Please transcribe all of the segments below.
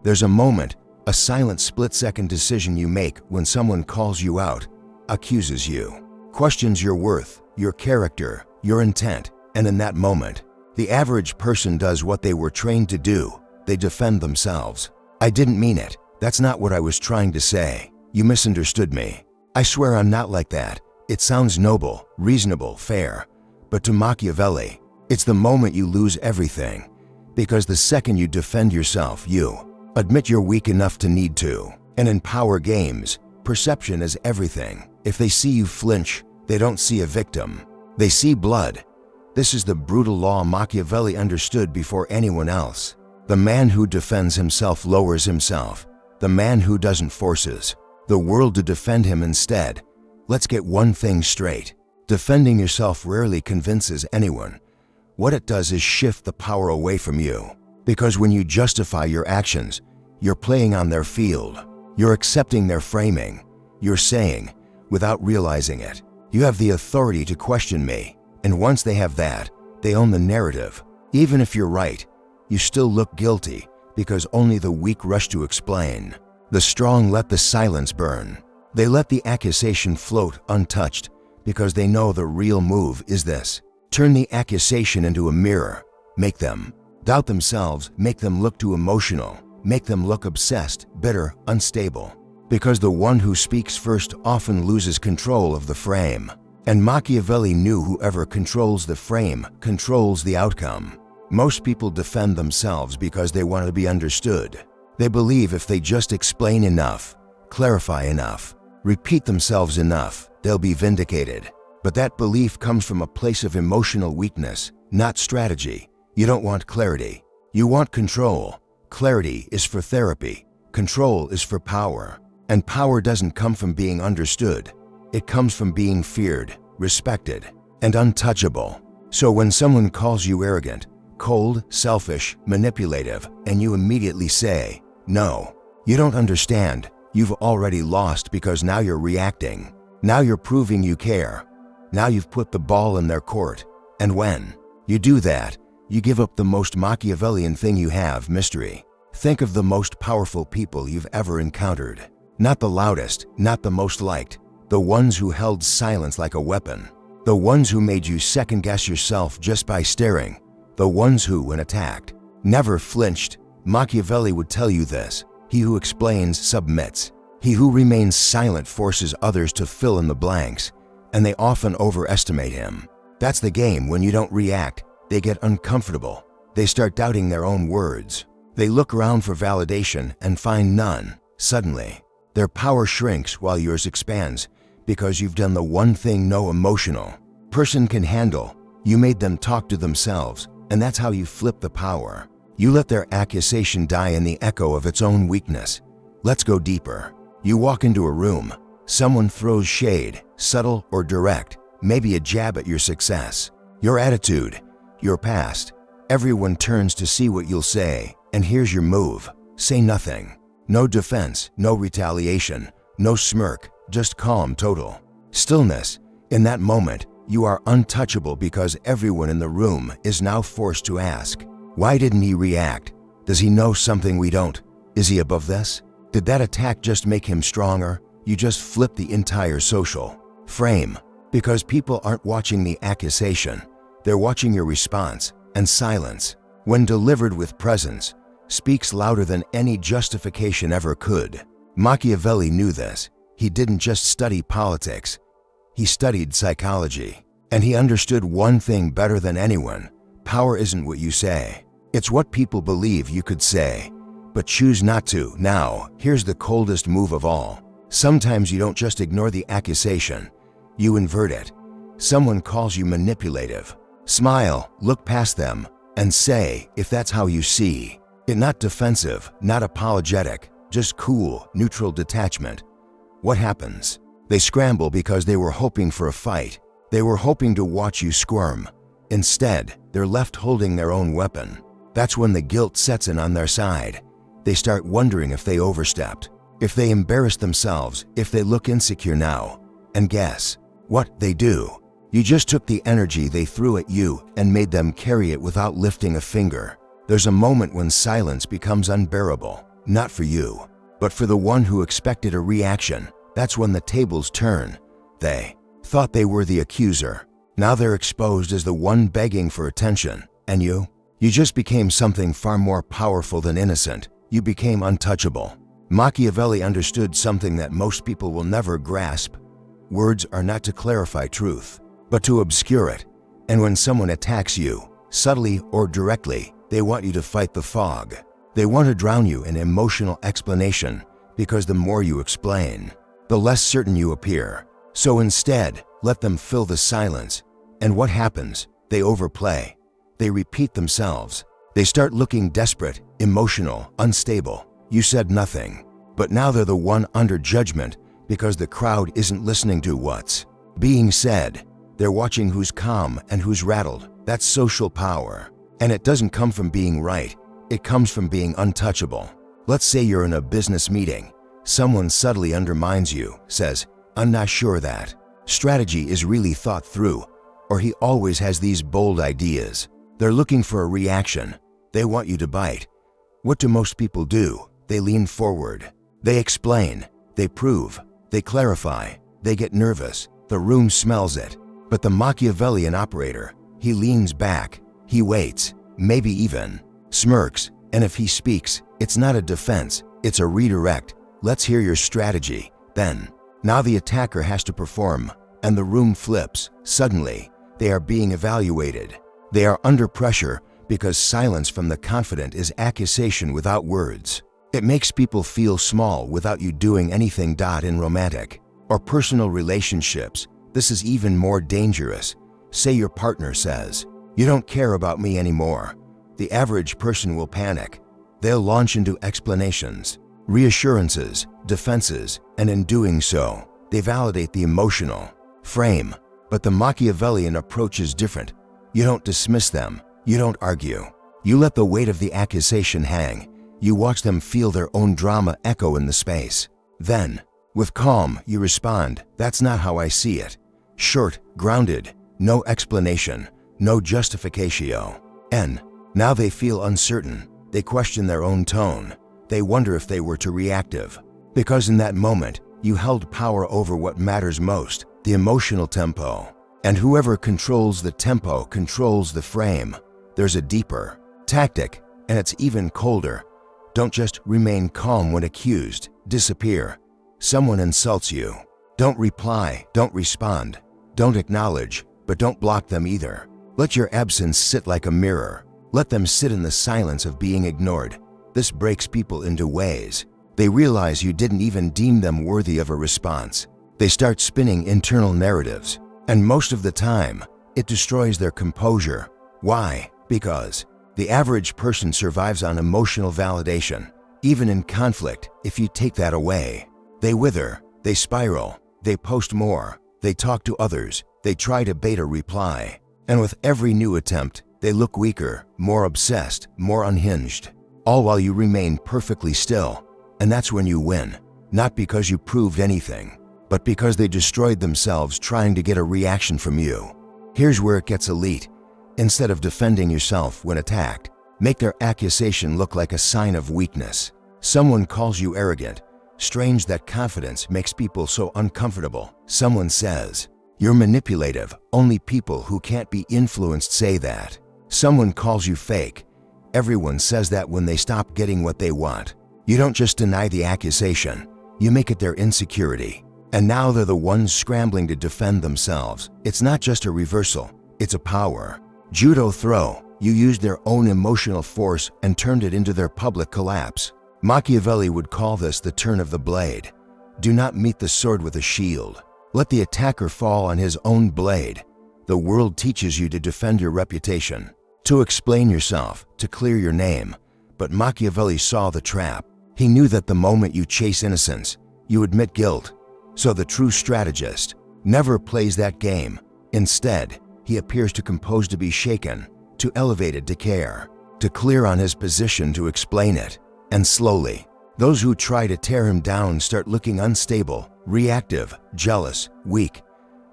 There's a moment, a silent split-second decision you make when someone calls you out, accuses you, questions your worth, your character, your intent, and in that moment, the average person does what they were trained to do. They defend themselves. I didn't mean it. That's not what I was trying to say. You misunderstood me. I swear I'm not like that. It sounds noble, reasonable, fair. But to Machiavelli, it's the moment you lose everything. Because the second you defend yourself, you admit you're weak enough to need to. And in power games, perception is everything. If they see you flinch, they don't see a victim. They see blood. This is the brutal law Machiavelli understood before anyone else. The man who defends himself lowers himself. The man who doesn't forces the world to defend him instead. Let's get one thing straight. Defending yourself rarely convinces anyone. What it does is shift the power away from you. Because when you justify your actions, you're playing on their field. You're accepting their framing. You're saying, without realizing it, you have the authority to question me. And once they have that, they own the narrative. Even if you're right, you still look guilty because only the weak rush to explain. The strong let the silence burn. They let the accusation float untouched because they know the real move is this. Turn the accusation into a mirror. Make them doubt themselves, make them look too emotional, make them look obsessed, bitter, unstable. Because the one who speaks first often loses control of the frame. And Machiavelli knew whoever controls the frame controls the outcome. Most people defend themselves because they want to be understood. They believe if they just explain enough, clarify enough, repeat themselves enough, they'll be vindicated. But that belief comes from a place of emotional weakness, not strategy. You don't want clarity. You want control. Clarity is for therapy. Control is for power. And power doesn't come from being understood. It comes from being feared, respected, and untouchable. So when someone calls you arrogant, cold, selfish, manipulative, and you immediately say, "No, you don't understand," you've already lost because now you're reacting. Now you're proving you care. Now you've put the ball in their court. And when you do that, you give up the most Machiavellian thing you have, mystery. Think of the most powerful people you've ever encountered. Not the loudest, not the most liked. The ones who held silence like a weapon. The ones who made you second-guess yourself just by staring. The ones who, when attacked, never flinched. Machiavelli would tell you this. He who explains submits. He who remains silent forces others to fill in the blanks. And they often overestimate him. That's the game. When you don't react, they get uncomfortable. They start doubting their own words. They look around for validation and find none. Suddenly, their power shrinks while yours expands. Because you've done the one thing no emotional person can handle. You made them talk to themselves, and that's how you flip the power. You let their accusation die in the echo of its own weakness. Let's go deeper. You walk into a room. Someone throws shade, subtle or direct, maybe a jab at your success, your attitude, your past. Everyone turns to see what you'll say, and here's your move. Say nothing. No defense, no retaliation, no smirk. Just calm, total stillness. In that moment, you are untouchable because everyone in the room is now forced to ask, why didn't he react? Does he know something we don't? Is he above this? Did that attack just make him stronger? You just flip the entire social frame. Because people aren't watching the accusation. They're watching your response. And silence, when delivered with presence, speaks louder than any justification ever could. Machiavelli knew this. He didn't just study politics. He studied psychology. And he understood one thing better than anyone. Power isn't what you say. It's what people believe you could say, but choose not to. Now, here's the coldest move of all. Sometimes you don't just ignore the accusation. You invert it. Someone calls you manipulative. Smile, look past them, and say, if that's how you see it, not defensive, not apologetic, just cool, neutral detachment. What happens? They scramble because they were hoping for a fight. They were hoping to watch you squirm. Instead, they're left holding their own weapon. That's when the guilt sets in on their side. They start wondering if they overstepped, if they embarrassed themselves, if they look insecure now. And guess what they do? You just took the energy they threw at you and made them carry it without lifting a finger. There's a moment when silence becomes unbearable. not for you, but for the one who expected a reaction. That's when the tables turn. They thought they were the accuser. Now they're exposed as the one begging for attention. And you just became something far more powerful than innocent. You became untouchable. Machiavelli understood something that most people will never grasp. Words are not to clarify truth, but to obscure it. And when someone attacks you, subtly or directly, they want you to fight the fog. They want to drown you in emotional explanation, because the more you explain, the less certain you appear. So instead, let them fill the silence. And what happens? They overplay. They repeat themselves. They start looking desperate, emotional, unstable. You said nothing, but now they're the one under judgment because the crowd isn't listening to what's being said. They're watching who's calm and who's rattled. That's social power. And it doesn't come from being right. It comes from being untouchable. Let's say you're in a business meeting. Someone subtly undermines you, says, "I'm not sure that strategy is really thought through," or he always has these bold ideas. They're looking for a reaction. They want you to bite. What do most people do? They lean forward. They explain. They prove. They clarify. They get nervous. The room smells it. But the Machiavellian operator, he leans back. He waits, maybe even smirks. And if he speaks, it's not a defense. It's a redirect. Let's hear your strategy. Then, now the attacker has to perform. And the room flips. Suddenly, they are being evaluated. They are under pressure because silence from the confident is accusation without words. It makes people feel small without you doing anything. In romantic or personal relationships, this is even more dangerous. Say your partner says, "You don't care about me anymore." The average person will panic. They'll launch into explanations, reassurances, defenses, and in doing so, they validate the emotional frame. But the Machiavellian approach is different. You don't dismiss them. You don't argue. You let the weight of the accusation hang. You watch them feel their own drama echo in the space. Then, with calm, you respond, "That's not how I see it." Short, grounded, no explanation, no justificatio. And now they feel uncertain. They question their own tone. They wonder if they were too reactive. Because in that moment, you held power over what matters most, the emotional tempo. And whoever controls the tempo controls the frame. There's a deeper tactic, and it's even colder. Don't just remain calm when accused. Disappear. Someone insults you. Don't reply. Don't respond. Don't acknowledge, but don't block them either. Let your absence sit like a mirror. Let them sit in the silence of being ignored. This breaks people into ways. They realize you didn't even deem them worthy of a response. They start spinning internal narratives. And most of the time, it destroys their composure. Why? Because the average person survives on emotional validation. Even in conflict, if you take that away, they wither, they spiral, they post more, they talk to others, they try to bait a reply. And with every new attempt, they look weaker, more obsessed, more unhinged. All while you remain perfectly still. And that's when you win. Not because you proved anything, but because they destroyed themselves trying to get a reaction from you. Here's where it gets elite. Instead of defending yourself when attacked, make their accusation look like a sign of weakness. Someone calls you arrogant. Strange that confidence makes people so uncomfortable. Someone says, "You're manipulative." Only people who can't be influenced say that. Someone calls you fake. Everyone says that when they stop getting what they want. You don't just deny the accusation, you make it their insecurity. And now they're the ones scrambling to defend themselves. It's not just a reversal, it's a power. Judo throw. You used their own emotional force and turned it into their public collapse. Machiavelli would call this the turn of the blade. Do not meet the sword with a shield. Let the attacker fall on his own blade. The world teaches you to defend your reputation, to explain yourself, to clear your name. But Machiavelli saw the trap. He knew that the moment you chase innocence, you admit guilt. So the true strategist never plays that game. Instead, he appears too composed to be shaken, too elevated to care, too clear on his position to explain it. And slowly, those who try to tear him down start looking unstable, reactive, jealous, weak.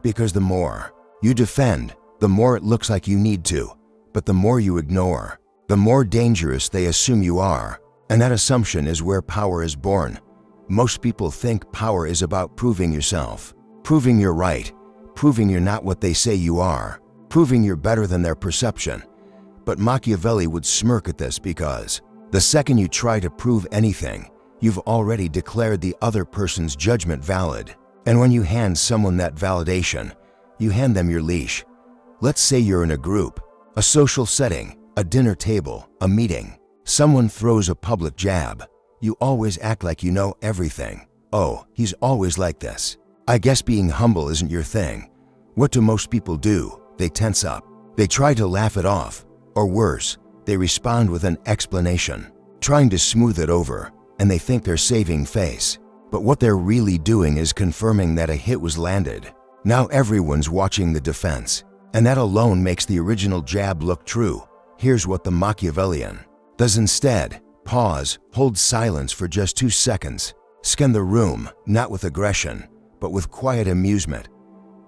Because the more you defend, the more it looks like you need to. But the more you ignore, the more dangerous they assume you are. And that assumption is where power is born. Most people think power is about proving yourself, proving you're right, proving you're not what they say you are, proving you're better than their perception. But Machiavelli would smirk at this because the second you try to prove anything, you've already declared the other person's judgment valid. And when you hand someone that validation, you hand them your leash. Let's say you're in a group, a social setting, a dinner table, a meeting. Someone throws a public jab. You always act like you know everything. Oh, he's always like this. I guess being humble isn't your thing. What do most people do? They tense up. They try to laugh it off. Or worse, they respond with an explanation, trying to smooth it over, and they think they're saving face. But what they're really doing is confirming that a hit was landed. Now everyone's watching the defense, and that alone makes the original jab look true. Here's what the Machiavellian does instead. Pause, hold silence for just 2 seconds. Scan the room, not with aggression, but with quiet amusement.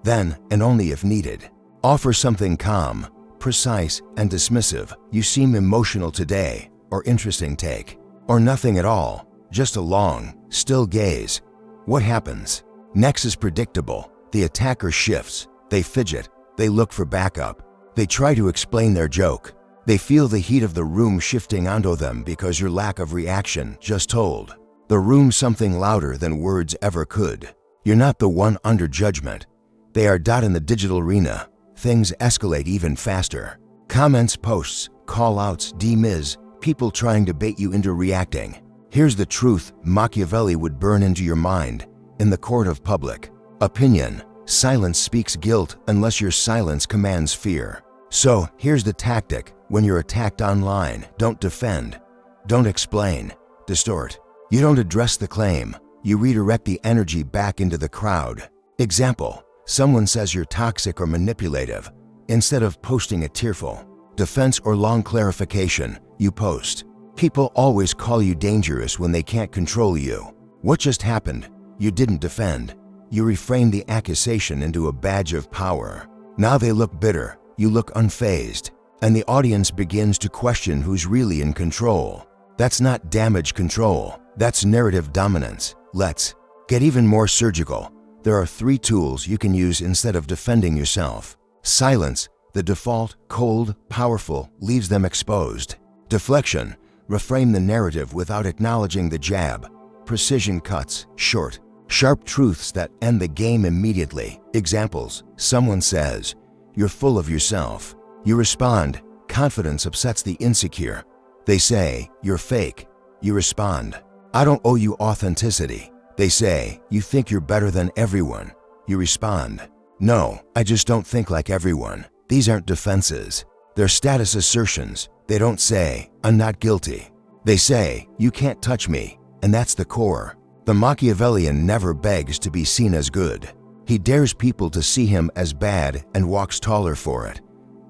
Then, and only if needed, offer something calm, precise, and dismissive. You seem emotional today, or interesting take, or nothing at all, just a long, still gaze. What happens? Next is predictable. The attacker shifts, they fidget, they look for backup, they try to explain their joke. They feel the heat of the room shifting onto them because your lack of reaction just told the room something louder than words ever could. You're not the one under judgment. They are. In the digital arena, things escalate even faster. Comments, posts, call-outs, demiz, people trying to bait you into reacting. Here's the truth Machiavelli would burn into your mind in the court of public opinion. Silence speaks guilt unless your silence commands fear. So here's the tactic. When you're attacked online, don't defend, don't explain, distort. You don't address the claim, you redirect the energy back into the crowd. Example, someone says you're toxic or manipulative. Instead of posting a tearful defense or long clarification, you post, people always call you dangerous when they can't control you. What just happened? You didn't defend. You reframed the accusation into a badge of power. Now they look bitter, you look unfazed. And the audience begins to question who's really in control. That's not damage control, that's narrative dominance. Let's get even more surgical. There are 3 tools you can use instead of defending yourself. Silence, the default, cold, powerful, leaves them exposed. Deflection, reframe the narrative without acknowledging the jab. Precision cuts, short, sharp truths that end the game immediately. Examples, someone says, "You're full of yourself." You respond, "Confidence upsets the insecure." They say, "You're fake." You respond, "I don't owe you authenticity." They say, "You think you're better than everyone." You respond, "No, I just don't think like everyone." These aren't defenses. They're status assertions. They don't say, "I'm not guilty." They say, "You can't touch me," and that's the core. The Machiavellian never begs to be seen as good. He dares people to see him as bad and walks taller for it.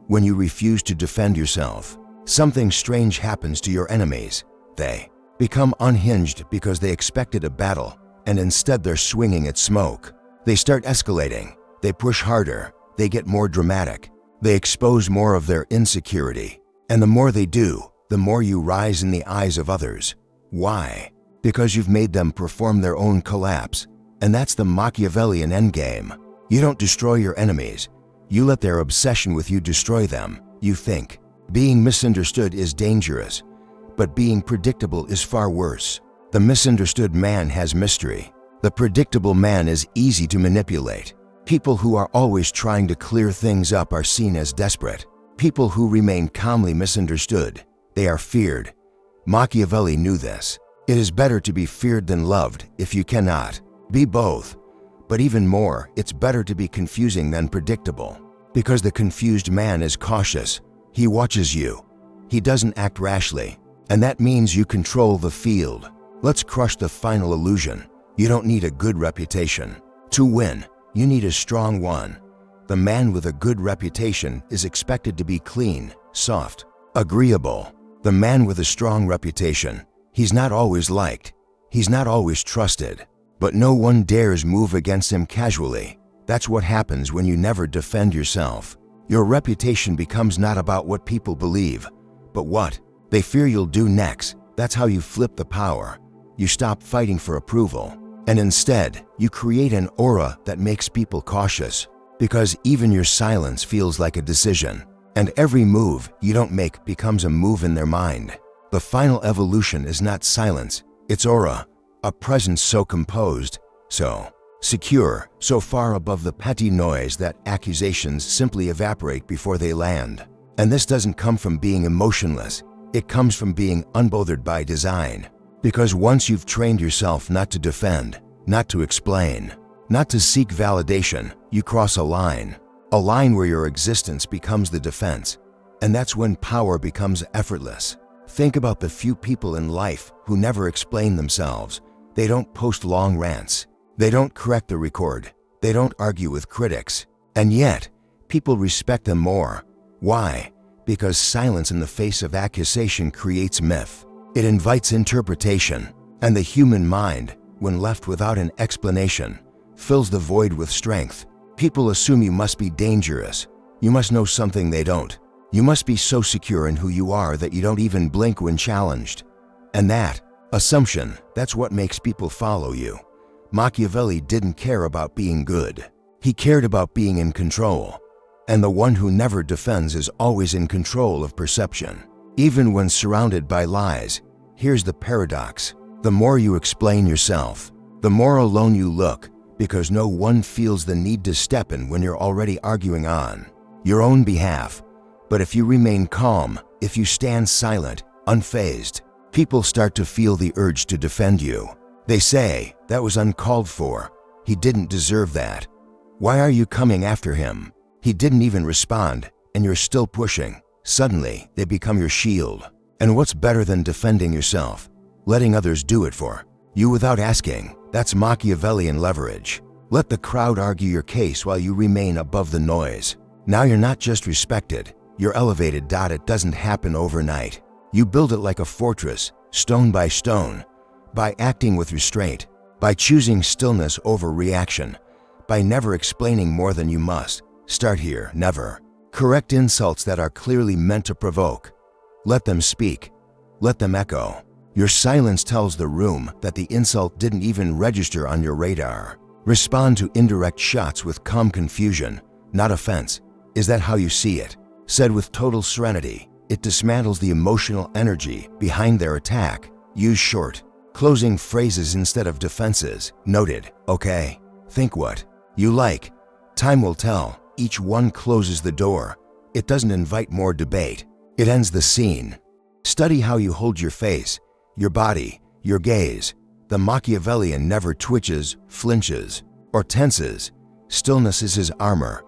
When you refuse to defend yourself, something strange happens to your enemies. They become unhinged because they expected a battle, and instead they're swinging at smoke. They start escalating. They push harder. They get more dramatic. They expose more of their insecurity. And the more they do, the more you rise in the eyes of others. Why? Because you've made them perform their own collapse. And that's the Machiavellian endgame. You don't destroy your enemies. You let their obsession with you destroy them. You think being misunderstood is dangerous, but being predictable is far worse. The misunderstood man has mystery. The predictable man is easy to manipulate. People who are always trying to clear things up are seen as desperate. People who remain calmly misunderstood, they are feared. Machiavelli knew this. It is better to be feared than loved if you cannot. Be both. But even more, it's better to be confusing than predictable. Because the confused man is cautious. He watches you. He doesn't act rashly. And that means you control the field. Let's crush the final illusion. You don't need a good reputation. To win, you need a strong one. The man with a good reputation is expected to be clean, soft, agreeable. The man with a strong reputation, he's not always liked. He's not always trusted. But no one dares move against him casually. That's what happens when you never defend yourself. Your reputation becomes not about what people believe, but what they fear you'll do next. That's how you flip the power. You stop fighting for approval, and instead, you create an aura that makes people cautious, because even your silence feels like a decision, and every move you don't make becomes a move in their mind. The final evolution is not silence, it's aura, a presence so composed, so secure, so far above the petty noise that accusations simply evaporate before they land. And this doesn't come from being emotionless, it comes from being unbothered by design. Because once you've trained yourself not to defend, not to explain, not to seek validation, you cross a line where your existence becomes the defense, and that's when power becomes effortless. Think about the few people in life who never explain themselves. They don't post long rants. They don't correct the record. They don't argue with critics. And yet, people respect them more. Why? Because silence in the face of accusation creates myth. It invites interpretation. And the human mind, when left without an explanation, fills the void with strength. People assume you must be dangerous. You must know something they don't. You must be so secure in who you are that you don't even blink when challenged. And that assumption, that's what makes people follow you. Machiavelli didn't care about being good. He cared about being in control. And the one who never defends is always in control of perception. Even when surrounded by lies, here's the paradox. The more you explain yourself, the more alone you look, because no one feels the need to step in when you're already arguing on your own behalf. But if you remain calm, if you stand silent, unfazed, people start to feel the urge to defend you. They say, that was uncalled for. He didn't deserve that. Why are you coming after him? He didn't even respond, and you're still pushing. Suddenly, they become your shield. And what's better than defending yourself? Letting others do it for you without asking. That's Machiavellian leverage. Let the crowd argue your case while you remain above the noise. Now you're not just respected, you're elevated. It doesn't happen overnight. You build it like a fortress, stone by stone, by acting with restraint, by choosing stillness over reaction, by never explaining more than you must. Start here, never. Correct insults that are clearly meant to provoke. Let them speak. Let them echo. Your silence tells the room that the insult didn't even register on your radar. Respond to indirect shots with calm confusion, not offense. Is that how you see it? Said with total serenity, it dismantles the emotional energy behind their attack. Use short, closing phrases instead of defenses. Noted. Okay. Think what you like. Time will tell. Each one closes the door. It doesn't invite more debate. It ends the scene. Study how you hold your face, your body, your gaze. The Machiavellian never twitches, flinches, or tenses. Stillness is his armor.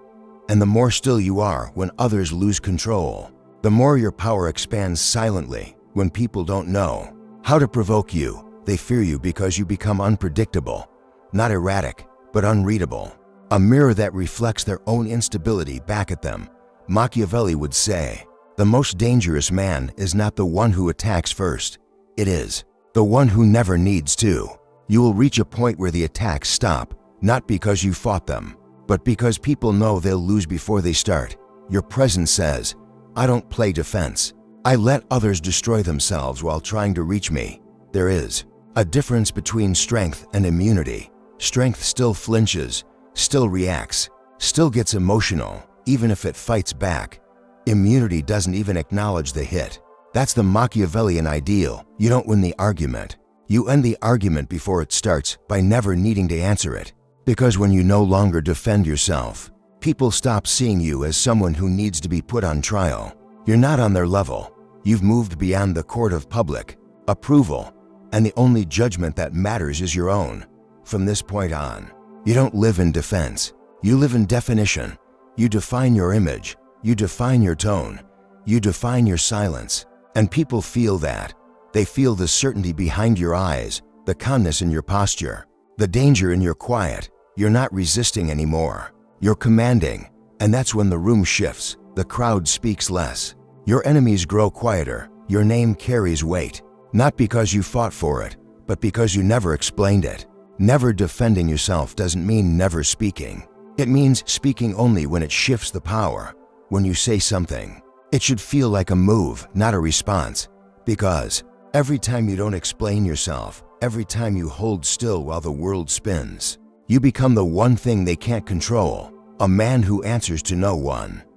And the more still you are when others lose control, the more your power expands silently. When people don't know how to provoke you, they fear you because you become unpredictable, not erratic, but unreadable. A mirror that reflects their own instability back at them. Machiavelli would say, the most dangerous man is not the one who attacks first. It is the one who never needs to. You will reach a point where the attacks stop, not because you fought them, but because people know they'll lose before they start. Your presence says, I don't play defense. I let others destroy themselves while trying to reach me. There is a difference between strength and immunity. Strength still flinches, still reacts, still gets emotional, even if it fights back. Immunity doesn't even acknowledge the hit. That's the Machiavellian ideal. You don't win the argument. You end the argument before it starts by never needing to answer it. Because when you no longer defend yourself, people stop seeing you as someone who needs to be put on trial. You're not on their level. You've moved beyond the court of public approval, and the only judgment that matters is your own. From this point on, you don't live in defense. You live in definition. You define your image. You define your tone. You define your silence. And people feel that. They feel the certainty behind your eyes, the calmness in your posture, the danger in your quiet. You're not resisting anymore. You're commanding. And that's when the room shifts. The crowd speaks less. Your enemies grow quieter. Your name carries weight. Not because you fought for it, but because you never explained it. Never defending yourself doesn't mean never speaking. It means speaking only when it shifts the power. When you say something, it should feel like a move, not a response. Because Every time you don't explain yourself, every time you hold still while the world spins, you become the one thing they can't control, a man who answers to no one.